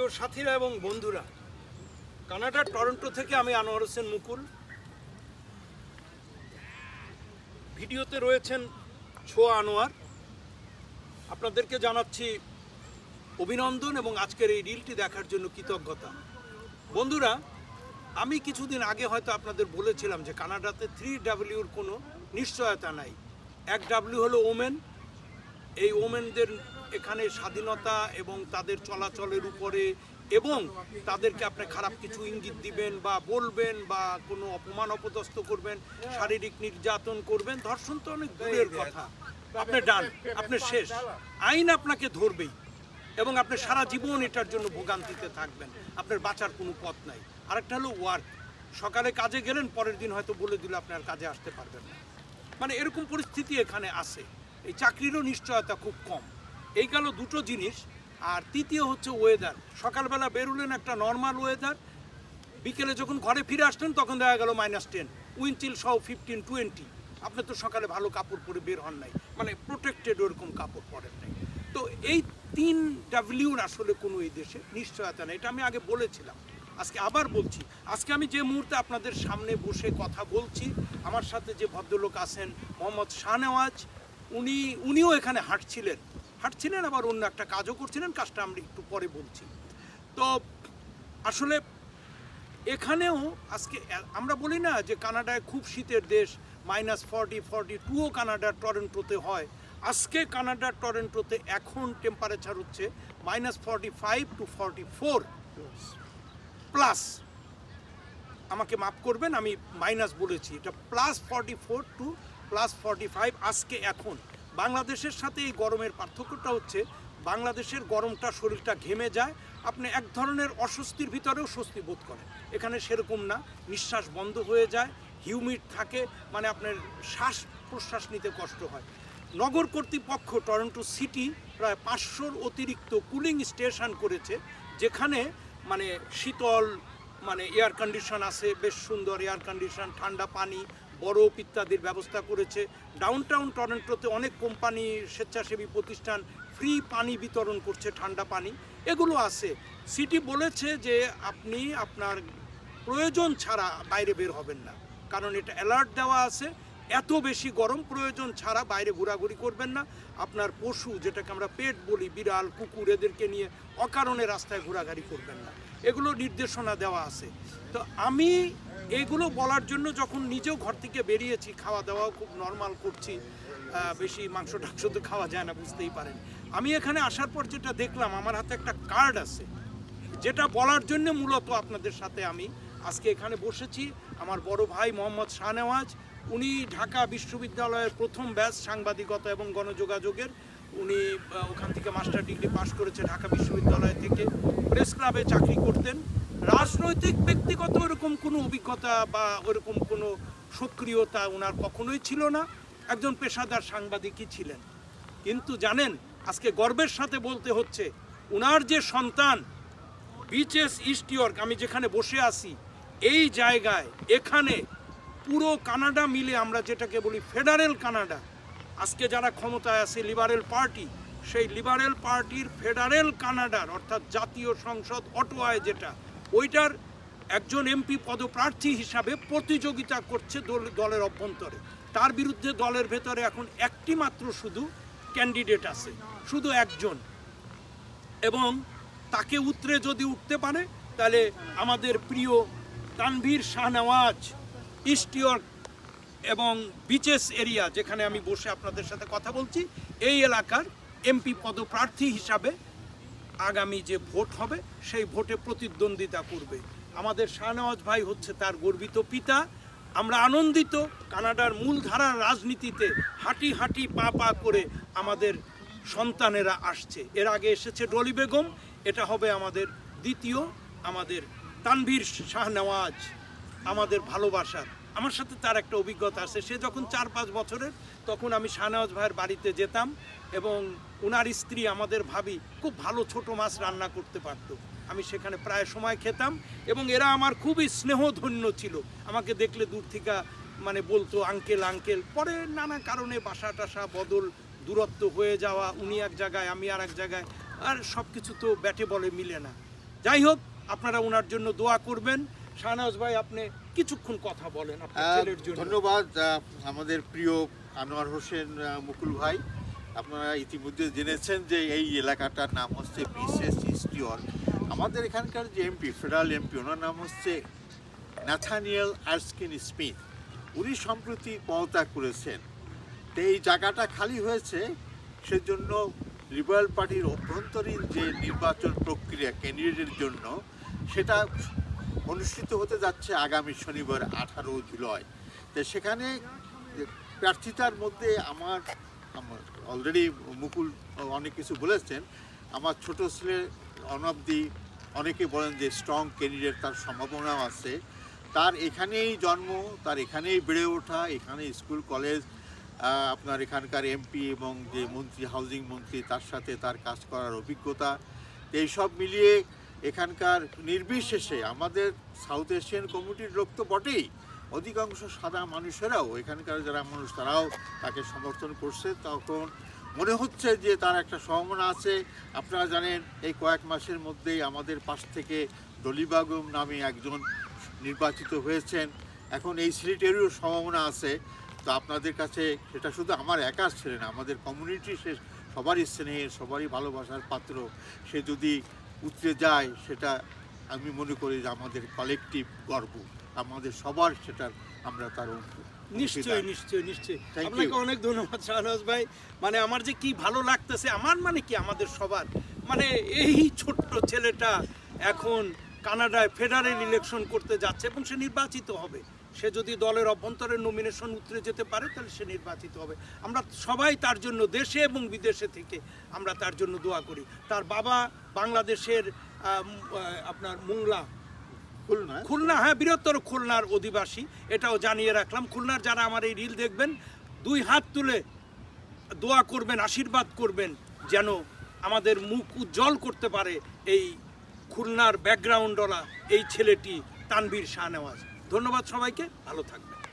প্রিয় সাথীরা এবং বন্ধুরা, কানাডার টরন্টো থেকে আমি আনোয়ার হোসেন মুকুল। ভিডিওতে রয়েছেন ছোয়া আনোয়ার। আপনাদেরকে জানাচ্ছি অভিনন্দন এবং আজকের এই রিলটি দেখার জন্য কৃতজ্ঞতা। বন্ধুরা, আমি কিছুদিন আগে হয়তো আপনাদের বলেছিলাম যে কানাডাতে 3Wর কোনো নিশ্চয়তা নাই। 1W হলো ওমেন। এই ওমেনদের এখানে স্বাধীনতা এবং তাদের চলাচলের উপরে, এবং তাদেরকে আপনি খারাপ কিছু ইঙ্গিত দিবেন বা বলবেন বা কোনো অপমান অপদস্থ করবেন, শারীরিক নির্যাতন করবেন, ধর্ষণ তো অনেক দূরের কথা, আপনি ডান, আপনি শেষ। আইন আপনাকে ধরবেই এবং আপনি সারা জীবন এটার জন্য ভোগান্তিতে থাকবেন, আপনার বাঁচার কোনো পথ নাই। আরেকটা হলো ওয়ার্ক। সকালে কাজে গেলেন, পরের দিন হয়তো বলে দিল আপনি আর কাজে আসতে পারবেন না। মানে এরকম পরিস্থিতি এখানে আছে। এই চাকরিরও নিশ্চয়তা খুব কম। এই গেল দুটো জিনিস। আর তৃতীয় হচ্ছে ওয়েদার। সকালবেলা বেরোলেন একটা নর্মাল ওয়েদার, বিকেলে যখন ঘরে ফিরে আসলেন তখন দেখা গেল -10, উইন্ডচিল সহ 15-20। আপনি তো সকালে ভালো কাপড় পরে বের হন নাই, মানে প্রোটেক্টেড ওরকম কাপড় পরেন নাই। তো এই 3Wর আসলে কোনো এই দেশে নিশ্চয়তা নেই। এটা আমি আগে বলেছিলাম, আজকে আবার বলছি। আজকে আমি যে মুহূর্তে আপনাদের সামনে বসে কথা বলছি, আমার সাথে যে ভদ্রলোক আছেন মোহাম্মদ শাহনেওয়াজ, উনিও এখানে হাঁটছিলেন, আবার অন্য একটা কাজও করছিলেন, কাজটা আমরা একটু পরে বলছি। তো আসলে এখানেও আজকে আমরা বলি না যে কানাডায় খুব শীতের দেশ, -40-42ও কানাডার টরন্টোতে হয়। আজকে কানাডার টরন্টোতে এখন টেম্পারেচার হচ্ছে -45 to 44 প্লাস। আমাকে মাফ করবেন, আমি মাইনাস বলেছি, এটা +44 to +45 আজকে এখন। বাংলাদেশের সাথে এই গরমের পার্থক্যটা হচ্ছে, বাংলাদেশের গরমটা শরীরটা ঘেমে যায়, আপনি এক ধরনের অস্বস্তির ভিতরেও স্বস্তি বোধ করেন। এখানে সেরকম না, নিঃশ্বাস বন্ধ হয়ে যায়, হিউমিড থাকে, মানে আপনার শ্বাস প্রশ্বাস নিতে কষ্ট হয়। নগর কর্তৃপক্ষ টরন্টো সিটি প্রায় 500-র অতিরিক্ত কুলিং স্টেশন করেছে, যেখানে মানে শীতল, মানে এয়ার কন্ডিশন আছে, বেশ সুন্দর এয়ার কন্ডিশন, ঠান্ডা পানি, বরফ ইত্যাদির ব্যবস্থা করেছে। ডাউনটাউন টরন্টোতে অনেক কোম্পানি, স্বেচ্ছাসেবী প্রতিষ্ঠান ফ্রি পানি বিতরণ করছে, ঠান্ডা পানি, এগুলো আছে। সিটি বলেছে যে আপনি আপনার প্রয়োজন ছাড়া বাইরে বের হবেন না, কারণ এটা অ্যালার্ট দেওয়া আছে, এত বেশি গরম, প্রয়োজন ছাড়া বাইরে ঘোরাঘুরি করবেন না। আপনার পশু, যেটাকে আমরা পেট বলি, বিড়াল কুকুর, এদেরকে নিয়ে অকারণে রাস্তায় ঘোরাঘুরি করবেন না, এগুলো নির্দেশনা দেওয়া আছে। তো আমি এগুলো বলার জন্য যখন নিজেও ঘর থেকে বেরিয়েছি, খাওয়া দাওয়াও খুব নর্মাল করছি, বেশি মাংস টাংস তো খাওয়া যায় না, বুঝতেই পারেন। আমি এখানে আসার পর যেটা দেখলাম, আমার হাতে একটা কার্ড আছে, যেটা বলার জন্য মূলত আপনাদের সাথে আমি আজকে এখানে বসেছি। আমার বড় ভাই মোহাম্মদ শাহনেওয়াজ, উনি ঢাকা বিশ্ববিদ্যালয়ের প্রথম ব্যাচ সাংবাদিকতা এবং গণযোগাযোগের, উনি ওখান থেকে মাস্টার ডিগ্রি পাশ করেছে ঢাকা বিশ্ববিদ্যালয় থেকে, প্রেস ক্লাবে চাকরি করতেন। রাজনৈতিক ব্যক্তিগত ওরকম কোনো অভিজ্ঞতা বা ওরকম কোনো সক্রিয়তা ওনার কখনোই ছিল না, একজন পেশাদার সাংবাদিকই ছিলেন। কিন্তু জানেন, আজকে গর্বের সাথে বলতে হচ্ছে, ওনার যে সন্তান বিচেস ইস্ট ইয়র্ক, আমি যেখানে বসে আছি এই জায়গায়, এখানে পুরো কানাডা মিলে আমরা যেটাকে বলি ফেডারেল কানাডা, আজকে যারা ক্ষমতায় আছে লিবারেল পার্টি, সেই লিবারেল পার্টির ফেডারেল কানাডার অর্থাৎ জাতীয় সংসদ অটোয়ায় যেটা, ওইটার একজন এমপি পদপ্রার্থী হিসাবে প্রতিযোগিতা করছে দলের অভ্যন্তরে। তার বিরুদ্ধে দলের ভেতরে এখন একটি মাত্র শুধু ক্যান্ডিডেট আছে, শুধু একজন, এবং তাকে উতরে যদি উঠতে পারে তাহলে আমাদের প্রিয় তানভীর শাহনেওয়াজ, ইস্ট ইয়র্ক এবং বিচেস এরিয়া, যেখানে আমি বসে আপনাদের সাথে কথা বলছি, এই এলাকার এমপি পদপ্রার্থী হিসাবে আগামী যে ভোট হবে সেই ভোটে প্রতিদ্বন্দ্বিতা করবে। আমাদের শাহনেওয়াজ ভাই হচ্ছে তার গর্বিত পিতা। আমরা আনন্দিত, কানাডার মূলধারার রাজনীতিতে হাঁটি হাঁটি পা পা করে আমাদের সন্তানেরা আসছে। এর আগে এসেছে ডলি বেগম, এটা হবে আমাদের দ্বিতীয়, আমাদের তানভীর শাহনেওয়াজ, আমাদের ভালোবাসার। আমার সাথে তার একটা অভিজ্ঞতা আছে, সে যখন 4-5 বছরের, তখন আমি শাহনেওয়াজ ভাইয়ের বাড়িতে যেতাম, এবং ওনার স্ত্রী, আমাদের ভাবি, খুব ভালো ছোট মাছ রান্না করতে পারতো। আমি সেখানে প্রায় সময় খেতাম, এবং এরা আমার খুবই স্নেহধন্য ছিল। আমাকে দেখলে দূর থেকে মানে বলতো আঙ্কেল আঙ্কেল। পরে নানা কারণে বাসা টাসা বদল, দূরত্ব হয়ে যাওয়া, উনি এক জায়গায় আমি আর এক জায়গায়, আর সব কিছু তো ব্যাটে বলে মিলে না। যাই হোক, আপনারা ওনার জন্য দোয়া করবেন। শাহনওয়াজ ভাই, আপনি কিছুক্ষণ কথা বলেন আপনার ছেলের জন্য। ধন্যবাদ আমাদের প্রিয় আনোয়ার হোসেন মুকুল ভাই। আপনারা ইতিমধ্যে জেনেছেন যে এই এলাকাটার নাম হচ্ছে বিশেষ ইস্টিওর। আমাদের এখানকার যে এমপি, ফেডারেল এমপি, ওনার নাম হচ্ছে ন্যাথানিয়েল আর্স্কিন স্মিথ। উনি সম্প্রতি পদত্যাগ করেছেন। তো এই জায়গাটা খালি হয়েছে, সেজন্য লিবারেল পার্টির অভ্যন্তরীণ যে নির্বাচন প্রক্রিয়া ক্যান্ডিডেটের জন্য, সেটা অনুষ্ঠিত হতে যাচ্ছে আগামী শনিবার 18 জুলাই। তো সেখানে প্রার্থিতার মধ্যে আমার অলরেডি মুকুল অনেক কিছু বলেছেন। আমার ছোট ছেলে অনবদি অনেকে বলেন যে স্ট্রং ক্যান্ডিডেট, তার সম্ভাবনাও আছে। তার এখানেই জন্ম, তার এখানেই বেড়ে ওঠা, এখানে স্কুল কলেজ, আপনার এখানকার এমপি এবং যে মন্ত্রী, হাউজিং মন্ত্রী, তার সাথে তার কাজ করার অভিজ্ঞতা, এইসব মিলিয়ে এখানকার নির্বিশেষে আমাদের সাউথ এশিয়ান কমিউনিটির লোক তো বটেই, অধিকাংশ সাদা মানুষেরাও, এখানকার যারা মানুষ তারাও তাকে সমর্থন করছে। তখন মনে হচ্ছে যে তার একটা সম্ভাবনা আছে। আপনারা জানেন এই কয়েক মাসের মধ্যেই আমাদের পাশ থেকে ডলি বেগম নামে একজন নির্বাচিত হয়েছেন। এখন এই সিলেটেরও সম্ভাবনা আছে। তো আপনাদের কাছে সেটা শুধু আমার একার ছেলে না, আমাদের কমিউনিটি, সে সবারই স্নেহের, সবারই ভালোবাসার পাত্র। সে যদি উতরে যায়, সেটা আমি মনে করি যে আমাদের কালেকটিভ গর্ব, আমাদের সবার সেটার আমরা তার নিশ্চয়ই নিশ্চয়ই নিশ্চয়ই। আপনাকে অনেক ধন্যবাদ শাহনওয়াজ ভাই। মানে আমার যে কি ভালো লাগতেছে, আমার মানে কি আমাদের সবার, মানে এই ছোট্ট ছেলেটা এখন কানাডায় ফেডারেল ইলেকশন করতে যাচ্ছে এবং সে নির্বাচিত হবে। সে যদি দলের অভ্যন্তরে নমিনেশন উতরে যেতে পারে তাহলে সে নির্বাচিত হবে। আমরা সবাই তার জন্য দেশে এবং বিদেশে থেকে আমরা তার জন্য দোয়া করি। তার বাবা বাংলাদেশের আপনার খুলনা, হ্যাঁ, বৃহত্তর খুলনার অধিবাসী, এটাও জানিয়ে রাখলাম। খুলনার যারা আমার এই রিল দেখবেন, 2 হাত তুলে দোয়া করবেন, আশীর্বাদ করবেন যেন আমাদের মুখ উজ্জ্বল করতে পারে এই খুলনার ব্যাকগ্রাউন্ডওয়ালা এই ছেলেটি তানভীর শাহনেওয়াজ। ধন্যবাদ সবাইকে, ভালো থাকবেন।